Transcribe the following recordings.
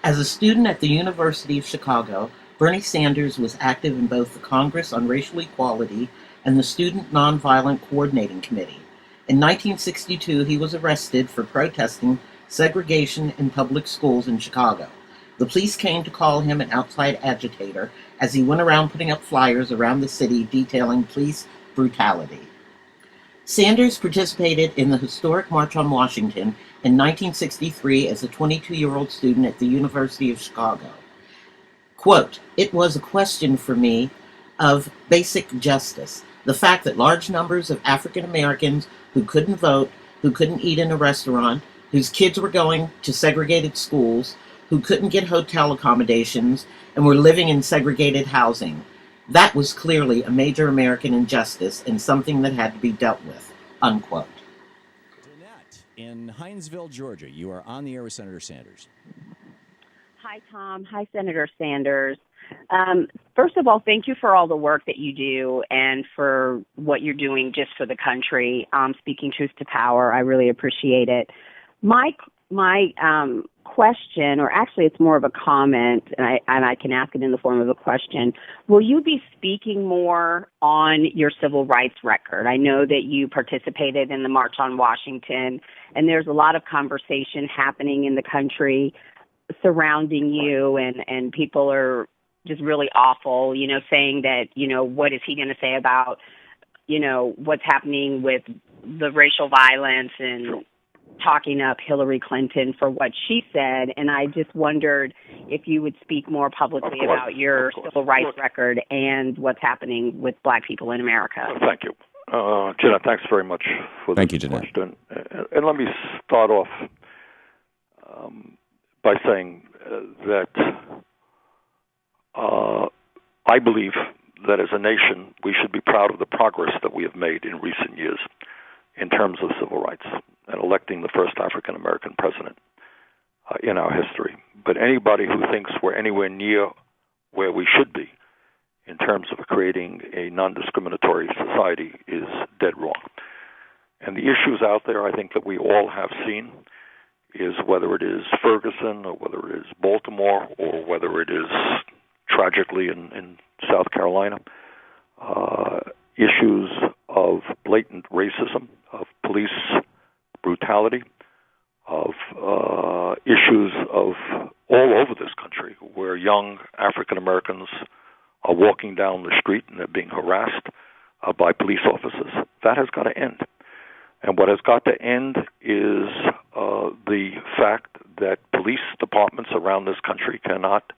As a student at the University of Chicago, Bernie Sanders was active in both the Congress on Racial Equality and the Student Nonviolent Coordinating Committee. In 1962, he was arrested for protesting segregation in public schools in Chicago. The police came to call him an outside agitator as he went around putting up flyers around the city detailing police brutality. Sanders participated in the historic March on Washington in 1963 as a 22-year-old student at the University of Chicago. Quote, "It was a question for me of basic justice. The fact that large numbers of African Americans who couldn't vote, who couldn't eat in a restaurant, whose kids were going to segregated schools, who couldn't get hotel accommodations, and were living in segregated housing. That was clearly a major American injustice and something that had to be dealt with," unquote. Danette in Hinesville, Georgia, you are on the air with Senator Sanders. Hi, Tom. Hi, Senator Sanders. First of all, thank you for all the work that you do and for what you're doing just for the country. Speaking truth to power, I really appreciate it. My question, or actually it's more of a comment, and I can ask it in the form of a question. Will you be speaking more on your civil rights record? I know that you participated in the March on Washington, and there's a lot of conversation happening in the country surrounding you, and people are just really awful, saying that, what is he going to say about, what's happening with the racial violence and talking up Hillary Clinton for what she said. And I just wondered if you would speak more publicly about your civil rights record and what's happening with Black people in America. Thank you. Jenna, thanks very much for this question. And let me start off by saying that I believe that as a nation, we should be proud of the progress that we have made in recent years in terms of civil rights and electing the first African-American president in our history. But anybody who thinks we're anywhere near where we should be in terms of creating a non-discriminatory society is dead wrong. And the issues out there, I think, that we all have seen is whether it is Ferguson or whether it is Baltimore or whether it is tragically in South Carolina, issues of blatant racism, of police brutality, of issues of all over this country where young African Americans are walking down the street and they're being harassed by police officers. That has got to end. And what has got to end is the fact that police departments around this country cannot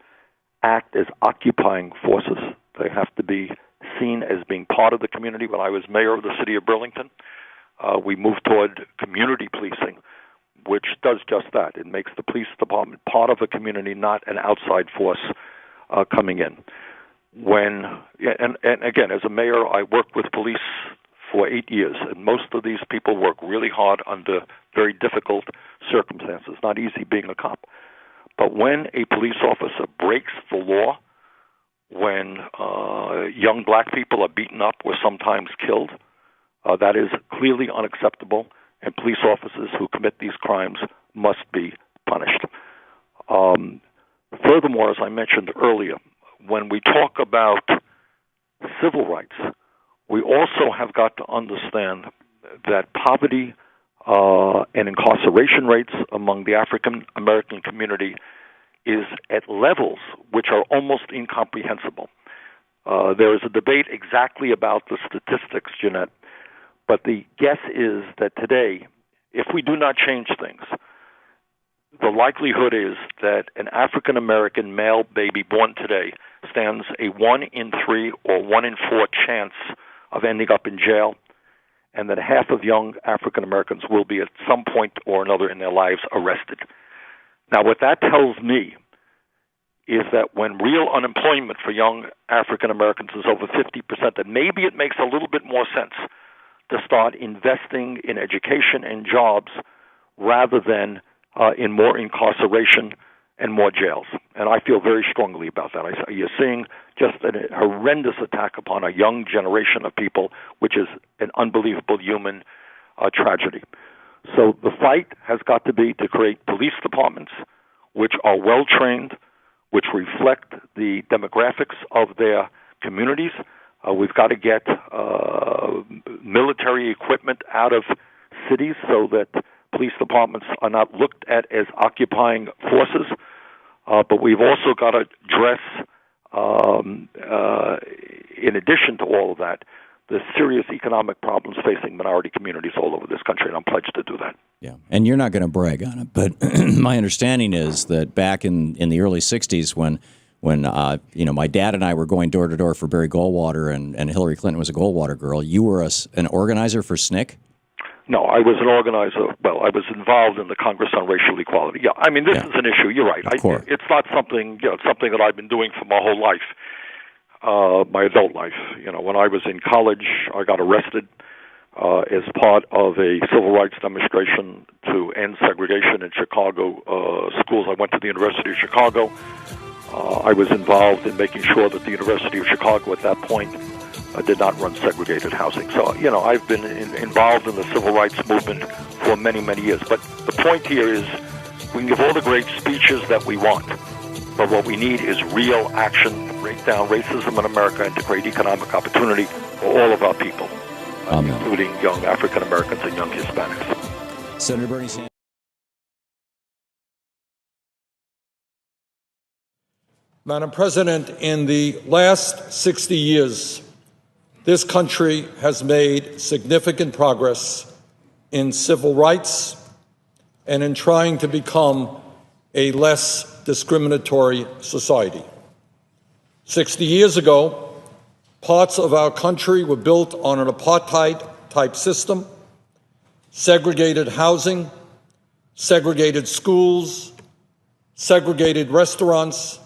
act as occupying forces. They have to be seen as being part of the community. When I was mayor of the city of Burlington, we moved toward community policing, which does just that. It makes the police department part of the community, not an outside force coming in. And again, as a mayor, I worked with police for 8 years, and most of these people work really hard under very difficult circumstances. Not easy being a cop. But when a police officer breaks the law, when young black people are beaten up or sometimes killed, that is clearly unacceptable, and police officers who commit these crimes must be punished. Furthermore, as I mentioned earlier, when we talk about civil rights, we also have got to understand that poverty and incarceration rates among the African American community is at levels which are almost incomprehensible. There is a debate exactly about the statistics, Jeanette, but the guess is that today, if we do not change things, the likelihood is that an African American male baby born today stands a 1 in 3 or 1 in 4 chance of ending up in jail, and that half of young African Americans will be at some point or another in their lives arrested. Now, what that tells me is that when real unemployment for young African Americans is over 50%, that maybe it makes a little bit more sense to start investing in education and jobs rather than in more incarceration and more jails. And I feel very strongly about that. You're seeing just a horrendous attack upon a young generation of people, which is an unbelievable human tragedy. So the fight has got to be to create police departments which are well trained, which reflect the demographics of their communities. We've got to get military equipment out of cities so that police departments are not looked at as occupying forces. But we've also got to address, in addition to all of that, the serious economic problems facing minority communities all over this country, and I'm pledged to do that. Yeah, and you're not going to brag on it, but my understanding is that back in the early '60s, when my dad and I were going door to door for Barry Goldwater, and Hillary Clinton was a Goldwater girl, you were an organizer for SNCC? No, I was an organizer. Well, I was involved in the Congress on Racial Equality. Yeah, I mean, this is an issue. You're right. It's not something, it's something that I've been doing for my whole life, my adult life. When I was in college, I got arrested as part of a civil rights demonstration to end segregation in Chicago schools. I went to the University of Chicago. I was involved in making sure that the University of Chicago at that point did not run segregated housing. So, I've been involved in the civil rights movement for many, many years. But the point here is we can give all the great speeches that we want, but what we need is real action to break down racism in America and to create economic opportunity for all of our people, including young African Americans and young Hispanics. Senator Bernie Sanders. Madam President, in the last 60 years, this country has made significant progress in civil rights and in trying to become a less discriminatory society. 60 years ago, parts of our country were built on an apartheid-type system, segregated housing, segregated schools, segregated restaurants,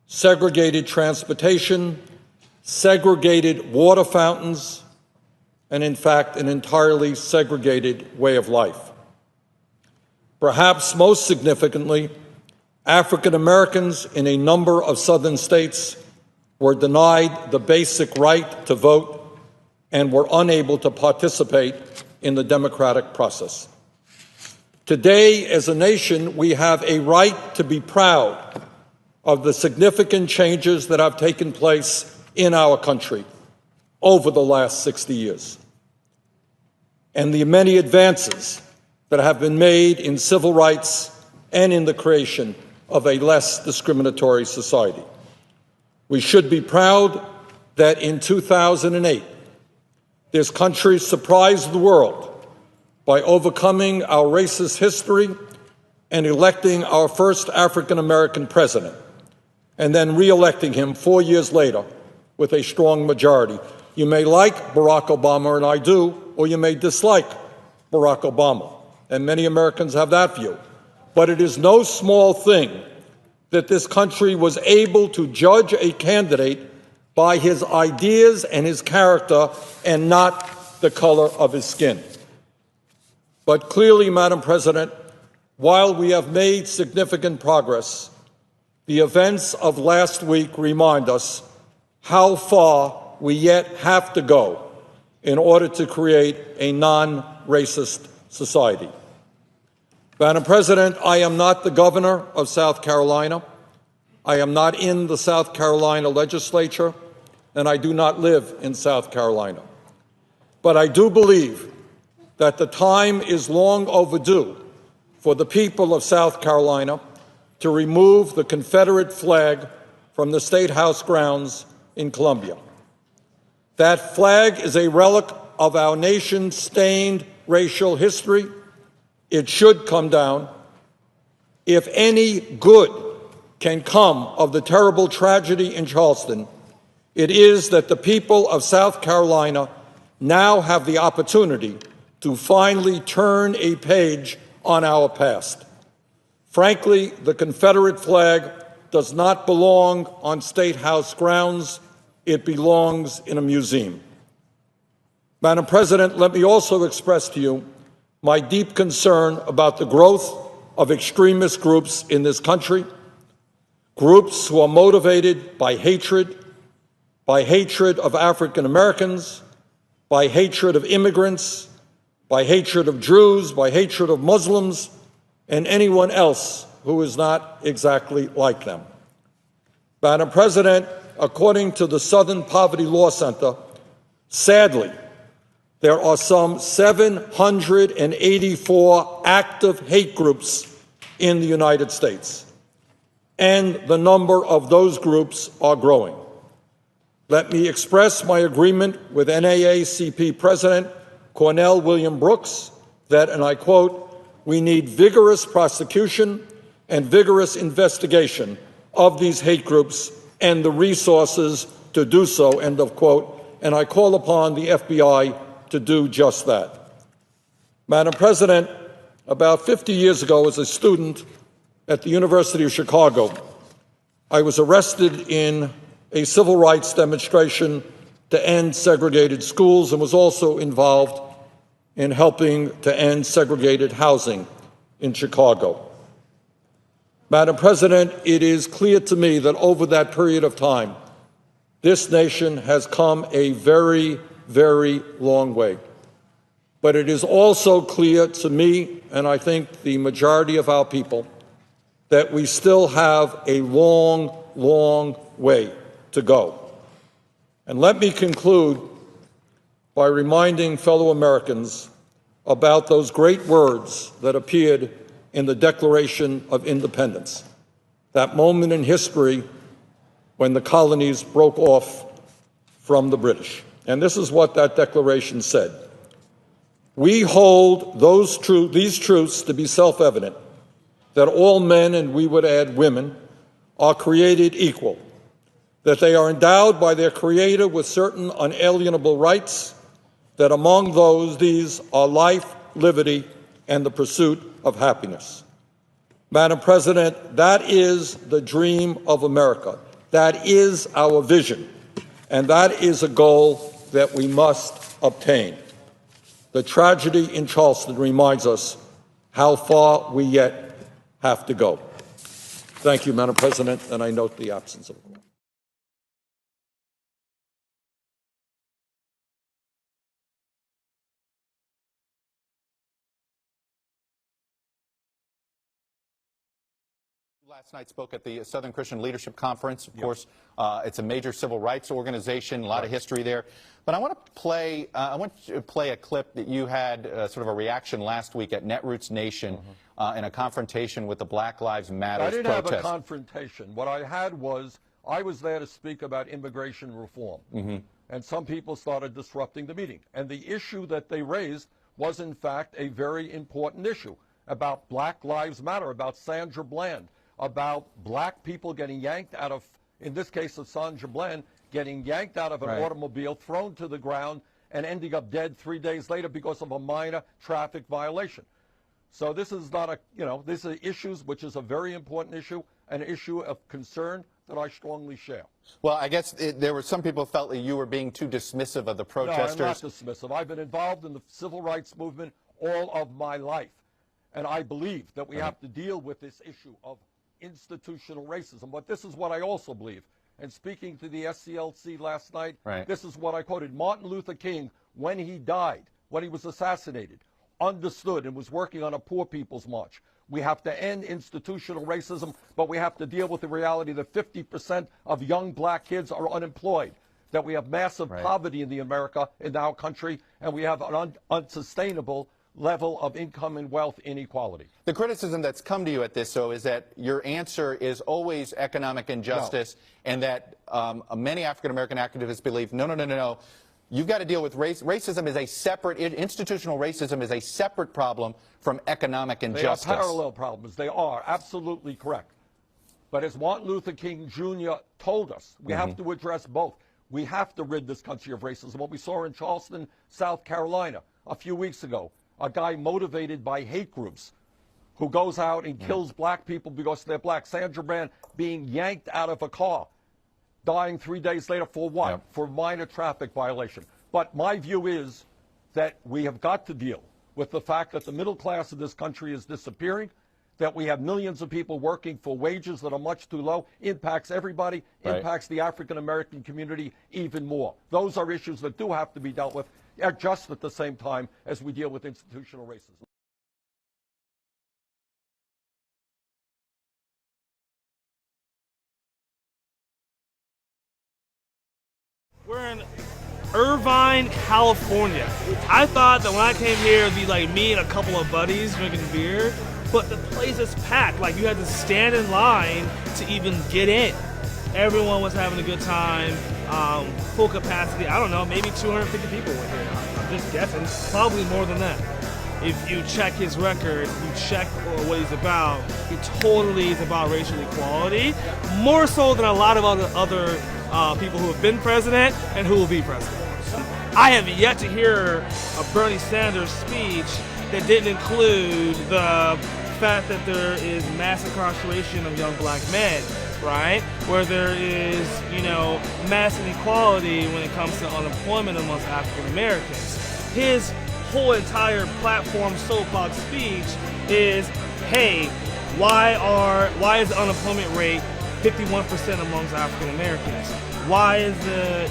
segregated transportation, segregated water fountains, and in fact, an entirely segregated way of life. Perhaps most significantly, African Americans in a number of southern states were denied the basic right to vote and were unable to participate in the democratic process. Today, as a nation, we have a right to be proud of the significant changes that have taken place in our country over the last 60 years, and the many advances that have been made in civil rights and in the creation of a less discriminatory society. We should be proud that in 2008, this country surprised the world by overcoming our racist history and electing our first African-American president, and then re-electing him 4 years later with a strong majority. You may like Barack Obama, and I do, or you may dislike Barack Obama, and many Americans have that view. But it is no small thing that this country was able to judge a candidate by his ideas and his character and not the color of his skin. But clearly, Madam President, while we have made significant progress, the events of last week remind us how far we yet have to go in order to create a non-racist society. Madam President, I am not the governor of South Carolina. I am not in the South Carolina legislature, and I do not live in South Carolina. But I do believe that the time is long overdue for the people of South Carolina to remove the Confederate flag from the State House grounds in Columbia. That flag is a relic of our nation's stained racial history. It should come down. If any good can come of the terrible tragedy in Charleston, it is that the people of South Carolina now have the opportunity to finally turn a page on our past. Frankly, the Confederate flag does not belong on State House grounds. It belongs in a museum. Madam President, let me also express to you my deep concern about the growth of extremist groups in this country, groups who are motivated by hatred of African Americans, by hatred of immigrants, by hatred of Jews, by hatred of Muslims, and anyone else who is not exactly like them. Madam President, according to the Southern Poverty Law Center, sadly, there are some 784 active hate groups in the United States, and the number of those groups are growing. Let me express my agreement with NAACP President Cornell William Brooks that, and I quote, "We need vigorous prosecution and vigorous investigation of these hate groups and the resources to do so," end of quote, and I call upon the FBI to do just that. Madam President, about 50 years ago, as a student at the University of Chicago, I was arrested in a civil rights demonstration to end segregated schools and was also involved in helping to end segregated housing in Chicago. Madam President, it is clear to me that over that period of time, this nation has come a very, very long way. But it is also clear to me, and I think the majority of our people, that we still have a long, long way to go. And let me conclude by reminding fellow Americans about those great words that appeared in the Declaration of Independence, that moment in history when the colonies broke off from the British. And this is what that declaration said: "We hold these truths to be self-evident, that all men," and we would add women, "are created equal, that they are endowed by their Creator with certain unalienable rights, that among these are life, liberty, and the pursuit of happiness." Madam President, that is the dream of America. That is our vision, and that is a goal that we must obtain. The tragedy in Charleston reminds us how far we yet have to go. Thank you, Madam President, and I note the absence of a quorum. Last night spoke at the Southern Christian Leadership Conference. Of course, it's a major civil rights organization, a lot of history there. But I want to play a clip that you had sort of a reaction last week at Netroots Nation in a confrontation with the Black Lives Matter protest. I didn't have a confrontation. What I had was, I was there to speak about immigration reform. And some people started disrupting the meeting. And the issue that they raised was, in fact, a very important issue about Black Lives Matter, about Sandra Bland, about black people getting yanked out of, in this case of Sandra Bland, getting yanked out of an automobile, thrown to the ground, and ending up dead 3 days later because of a minor traffic violation. So this is not a, this is issues which is a very important issue, an issue of concern that I strongly share. Well, I guess there were some people who felt that you were being too dismissive of the protesters. No, I'm not dismissive. I've been involved in the civil rights movement all of my life. And I believe that we have to deal with this issue of institutional racism. But this is what I also believe. And speaking to the SCLC last night, this is what I quoted. Martin Luther King, when he died, when he was assassinated, understood and was working on a poor people's march. We have to end institutional racism, but we have to deal with the reality that 50% of young black kids are unemployed, that we have massive poverty in our country, and we have an unsustainable level of income and wealth inequality. The criticism that's come to you at this, though, is that your answer is always economic injustice, and that many African-American activists believe, no. You've got to deal with race. Racism is a separate, institutional racism is a separate problem from economic injustice. They are parallel problems. They are absolutely correct. But as Martin Luther King Jr. told us, we have to address both. We have to rid this country of racism. What we saw in Charleston, South Carolina, a few weeks ago, a guy motivated by hate groups who goes out and kills black people because they're black. Sandra Bland being yanked out of a car, dying 3 days later for what? For minor traffic violation. But my view is that we have got to deal with the fact that the middle class of this country is disappearing, that we have millions of people working for wages that are much too low, impacts everybody, impacts the African-American community even more. Those are issues that do have to be dealt with just at the same time as we deal with institutional racism. We're in Irvine, California. I thought that when I came here, it'd be like me and a couple of buddies drinking beer, but the place is packed. Like, you had to stand in line to even get in. Everyone was having a good time, full capacity. I don't know, maybe 250 people were here. I'm just guessing, probably more than that. If you check his record, you check what he's about, he totally is about racial equality, more so than a lot of other people who have been president and who will be president. I have yet to hear a Bernie Sanders speech that didn't include the fact that there is mass incarceration of young black men, right? Where there is, mass inequality when it comes to unemployment amongst African Americans. His whole entire platform soapbox speech is, hey, why is the unemployment rate 51% amongst African Americans? Why is the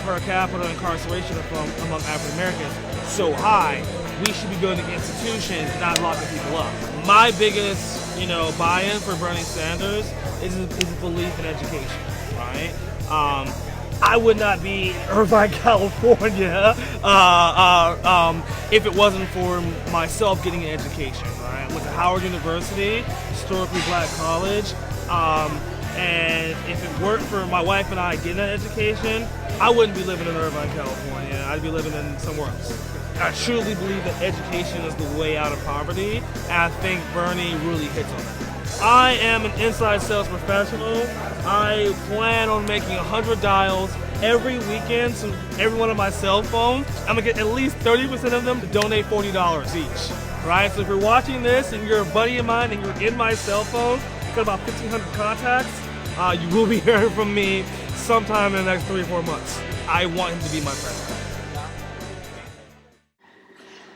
per capita incarceration among African Americans so high? We should be building institutions, not locking people up. My biggest buy-in for Bernie Sanders is his belief in education, right? I would not be in Irvine, California if it wasn't for myself getting an education, right? I went to Howard University, historically black college, and if it weren't for my wife and I getting an education, I wouldn't be living in Irvine, California. I'd be living in somewhere else. I truly believe that education is the way out of poverty, and I think Bernie really hits on that. I am an inside sales professional. I plan on making 100 dials every weekend to every one of my cell phones. I'm gonna get at least 30% of them to donate $40 each, right? So if you're watching this and you're a buddy of mine and you're in my cell phone, got about 1,500 contacts, you will be hearing from me sometime in the next 3 or 4 months. I want him to be my president.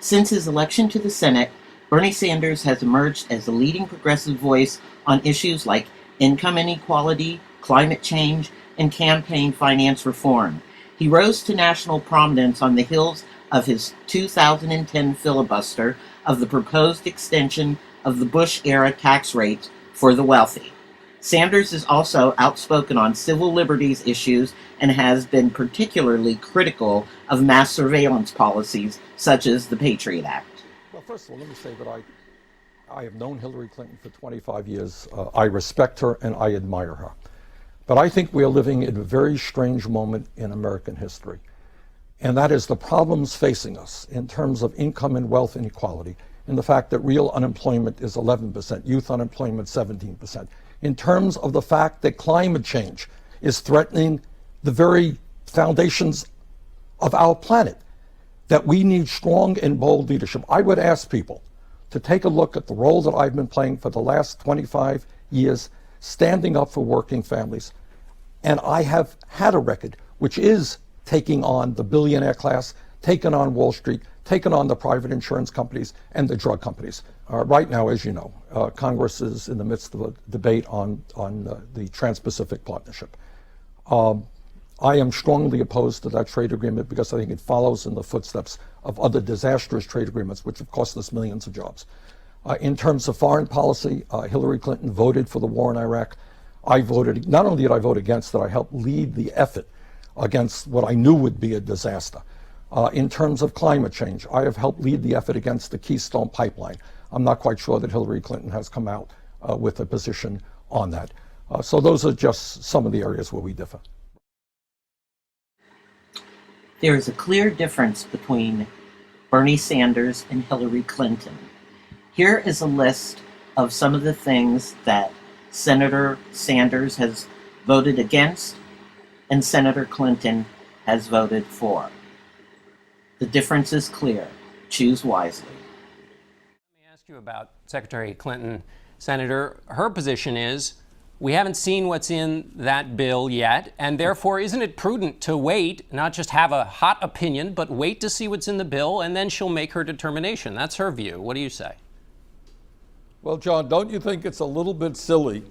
Since his election to the Senate, Bernie Sanders has emerged as a leading progressive voice on issues like income inequality, climate change, and campaign finance reform. He rose to national prominence on the heels of his 2010 filibuster of the proposed extension of the Bush-era tax rates for the wealthy. Sanders is also outspoken on civil liberties issues and has been particularly critical of mass surveillance policies such as the Patriot Act. Well, first of all, let me say that I have known Hillary Clinton for 25 years. I respect her and I admire her. But I think we are living in a very strange moment in American history. And that is the problems facing us in terms of income and wealth inequality, and the fact that real unemployment is 11%, youth unemployment 17%, in terms of the fact that climate change is threatening the very foundations of our planet, that we need strong and bold leadership. I would ask people to take a look at the role that I've been playing for the last 25 years, standing up for working families. And I have had a record which is taking on the billionaire class, taking on Wall Street, taking on the private insurance companies and the drug companies. Right now, as you know, Congress is in the midst of a debate on the Trans-Pacific Partnership. I am strongly opposed to that trade agreement because I think it follows in the footsteps of other disastrous trade agreements which have cost us millions of jobs. In terms of foreign policy, Hillary Clinton voted for the war in Iraq. I voted, not only did I vote against it, I helped lead the effort against what I knew would be a disaster. In terms of climate change, I have helped lead the effort against the Keystone Pipeline. I'm not quite sure that Hillary Clinton has come out with a position on that. So those are just some of the areas where we differ. There is a clear difference between Bernie Sanders and Hillary Clinton. Here is a list of some of the things that Senator Sanders has voted against and Senator Clinton has voted for. The difference is clear. Choose wisely. Let me ask you about Secretary Clinton. Senator, her position is, we haven't seen what's in that bill yet, and therefore isn't it prudent to wait, not just have a hot opinion, but wait to see what's in the bill, and then she'll make her determination. That's her view. What do you say? Well, John, don't you think it's a little bit silly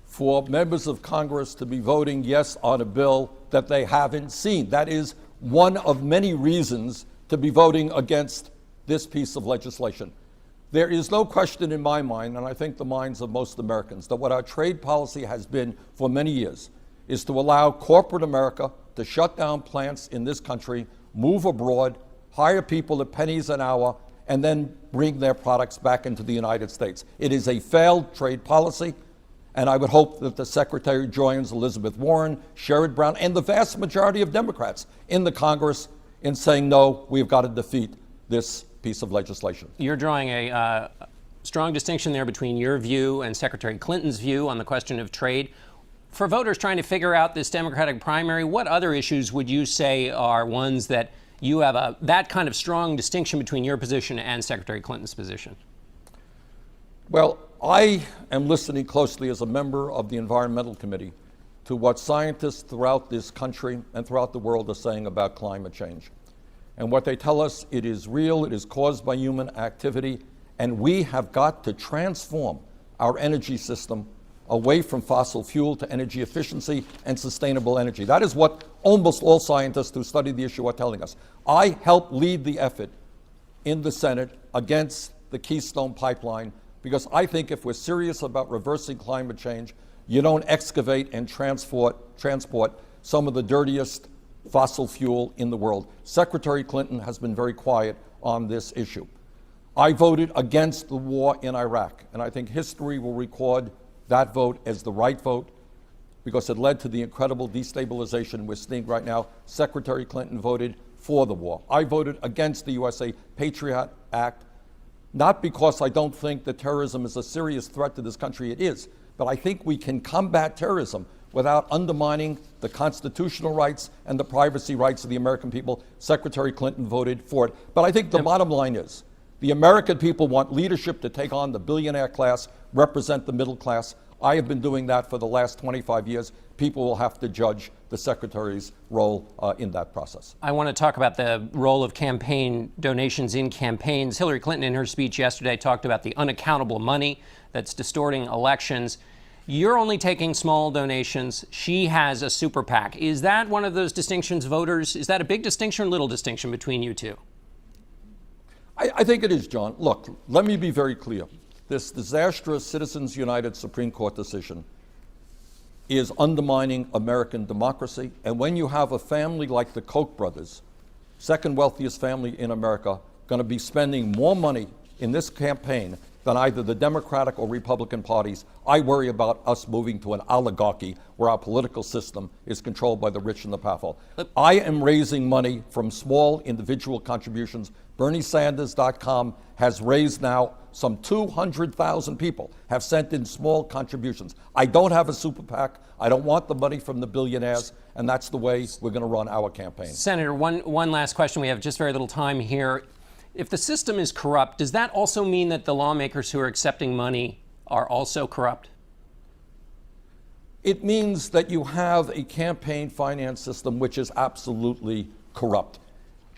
for members of Congress to be voting yes on a bill that they haven't seen? That is one of many reasons to be voting against this piece of legislation. There is no question in my mind, and I think the minds of most Americans, that what our trade policy has been for many years is to allow corporate America, to shut down plants in this country, move abroad, hire people at pennies an hour, and then bring their products back into the United States. It is a failed trade policy, and I would hope that the Secretary joins Elizabeth Warren, Sherrod Brown, and the vast majority of Democrats in the Congress in saying, no, we've got to defeat this piece of legislation. You're drawing a strong distinction there between your view and Secretary Clinton's view on the question of trade. For voters trying to figure out this Democratic primary, what other issues would you say are ones that you have that kind of strong distinction between your position and Secretary Clinton's position? Well, I am listening closely as a member of the Environmental Committee to what scientists throughout this country and throughout the world are saying about climate change. And what they tell us, it is real, it is caused by human activity, and we have got to transform our energy system away from fossil fuel to energy efficiency and sustainable energy. That is what almost all scientists who study the issue are telling us. I helped lead the effort in the Senate against the Keystone Pipeline because I think if we're serious about reversing climate change, you don't excavate and transport some of the dirtiest fossil fuel in the world. Secretary Clinton has been very quiet on this issue. I voted against the war in Iraq, and I think history will record that vote as the right vote because it led to the incredible destabilization we're seeing right now. Secretary Clinton voted for the war. I voted against the USA Patriot Act, not because I don't think that terrorism is a serious threat to this country, it is, but I think we can combat terrorism without undermining the constitutional rights and the privacy rights of the American people. Secretary Clinton voted for it. But I think the bottom line is, the American people want leadership to take on the billionaire class, represent the middle class. I have been doing that for the last 25 years. People will have to judge the Secretary's role in that process. I want to talk about the role of campaign donations in campaigns. Hillary Clinton, in her speech yesterday, talked about the unaccountable money that's distorting elections. You're only taking small donations. She has a super PAC. Is that one of those distinctions voters, is that a big distinction or little distinction between you two? I think it is, John. Look, let me be very clear. This disastrous Citizens United Supreme Court decision is undermining American democracy. And when you have a family like the Koch brothers, second wealthiest family in America, going to be spending more money in this campaign than either the Democratic or Republican parties, I worry about us moving to an oligarchy where our political system is controlled by the rich and the powerful. I am raising money from small individual contributions. BernieSanders.com has raised now some 200,000 people have sent in small contributions. I don't have a super PAC. I don't want the money from the billionaires, and that's the way we're going to run our campaign. Senator, one last question. We have just very little time here. If the system is corrupt, does that also mean that the lawmakers who are accepting money are also corrupt? It means that you have a campaign finance system which is absolutely corrupt.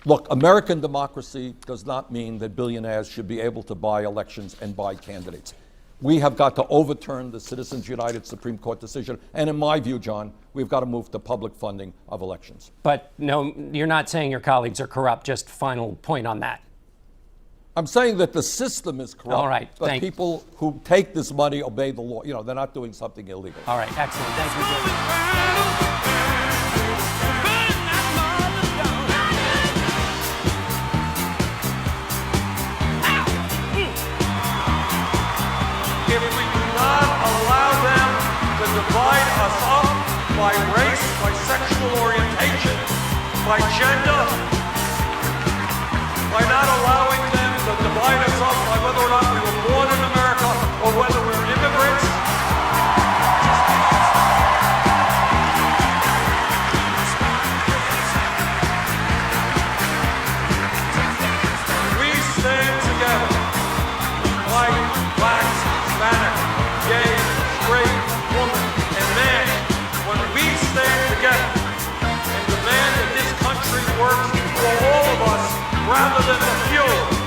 Look, American democracy does not mean that billionaires should be able to buy elections and buy candidates. We have got to overturn the Citizens United Supreme Court decision. And in my view, John, we've got to move to public funding of elections. But no, you're not saying your colleagues are corrupt. Just final point on that. I'm saying that the system is corrupt. All right. But people who take this money obey the law. You know, they're not doing something illegal. All right. Excellent. Thank you, Jim. If we do not allow them to divide us up by race, by sexual orientation, by gender, by not allowing them to divide us up by whether or not we were born in America or whether we're immigrants, we stand together, white, black, Hispanic, gay, straight, woman, and man, when we stand together and demand that this country works for all of us rather than the few.